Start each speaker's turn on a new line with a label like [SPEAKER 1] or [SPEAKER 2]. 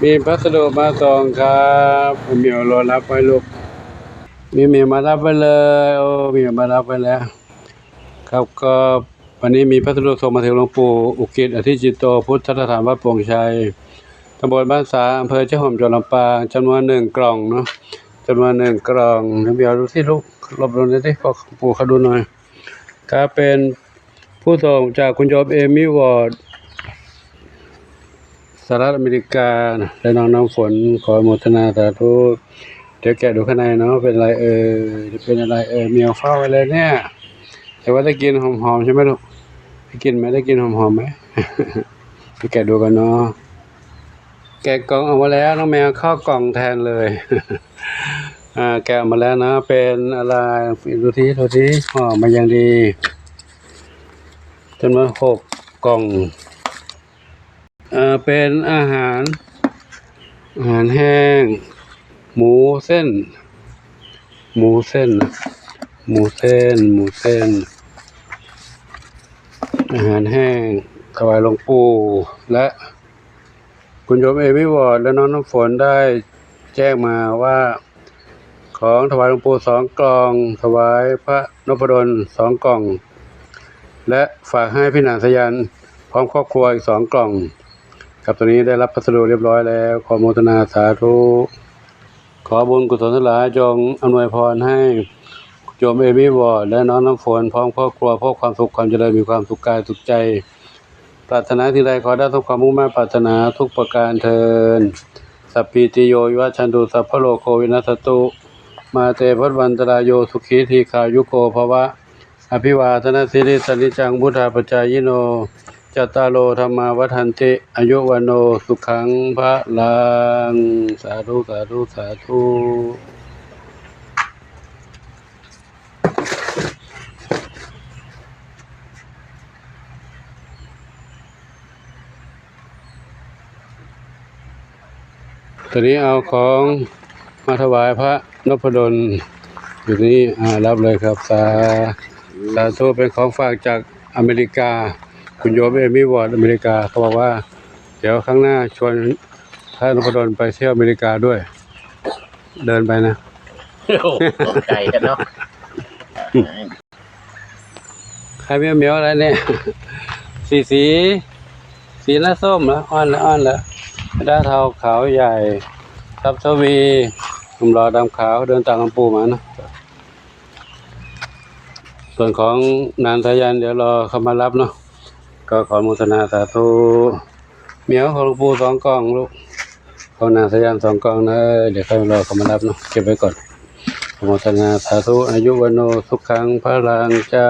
[SPEAKER 1] มีพัสดุมาส่งครับเหมียวรอรับไว้ลูกมีเหมียวมารับไปเลยโอ้เหมียวมารับไปแล้วครับก็วันนี้มีพัสดุส่งมาถึงหลวงปู่อุกิจอธิจิตโตพุทธสถานวัดโป่งชัยตำบลบ้านสาอำเภอเจ้าหอมจังหวัดลำปางจำนวน1 กล่องเนาะจำนวน1 กล่องเหมียวดูที่ลูกรบลงดูที่พ่อปู่เขาดูหน่อยก็เป็นผู้ส่งจากคุณโยมเอมี่วอร์ดสหรัฐอเมริกาและน้องน้ำฝนขออนุโมทนาสาธุเดี๋ยวแกะดูข้างในเนาะเป็นอะไรเป็นอะไรเมียวเฝ้าไว้เลยเนี่ยแต่ว่าได้กินหอมๆใช่ไหมลูกได้กินไหมได้กินหอมๆไหม ไปแกะดูกันเนาะแกะกล่องออกมาแล้วน้องแมวเข้ากล่องแทนเลย แกะออกมาแล้วนะเป็นอะไรดูที่ห่อมาอย่างดีจำนวน6 กล่องเป็นอาหารแห้งหมูเส้นอาหารแห้งถวายหลวงปู่และคุณโยมเอวิวอร์ดและน้องน้ำฝนได้แจ้งมาว่าของถวายหลวงปู่2 กล่องถวายพระนพดล2 กล่องและฝากให้พี่หนานสยันพร้อมครอบครัวอีก2 กล่องครับตอนนี้ได้รับพัสดุเรียบร้อยแล้วขออนุโมทนาสาธุขอบุญกุศลทั้งหลายจงอำนวยพรให้โยมเอมี่วอร์ดและน้องน้ำฝนพร้อมครอบครัวพบความสุขความเจริญมีความสุขกายสุขใจปรารถนาที่ใดขอได้ทุกความมุ่งมั่นปรารถนาทุกประการเทินสัพพิติโยวิวัชชันตุสัพพะโลกโควินัสตุมาเตภวันตรายโยสุขีทีขายุโกภวะอภิวาทนาสิริสนิจังพุทธาปัจจายโนจัตตาโลธรรมาวัฏันติอายุวันโนสุขังพระลังสาธุสาธุสาธุตอนนี้เอาของมาถวายพระนพดลอยู่นี้รับเลยครับสาธุเป็นของฝากจากอเมริกาคุณโยมเอมี่วอร์ดอเมริกาเขาบอกว่าเดี๋ยวข้างหน้าชวนพระนพดลไปเที่ยวอเมริกาด้วยเดินไปนะ
[SPEAKER 2] โอ้ไกลกันเนาะ
[SPEAKER 1] ใครเหมียวอะไรเนี่ยสีละส้มแล้วอ่อนแล้วด้าเทาขาวใหญ่ทับทวีหนุ่มรอดำขาวเดินตามหลวงปู่มานะส่วนของนานสายันเดี๋ยวรอเขามารับเนาะก็ขออนุโมทนาสาธุเหมียวของหลวงปู่2 กล่องลูกของนานสายัน2 กล่องนะเดี๋ยวเขารอเขามารับเนาะเก็บไว้ก่อนอนุโมทนาสาธุอายุวันโนสุขังพระลังเจ้า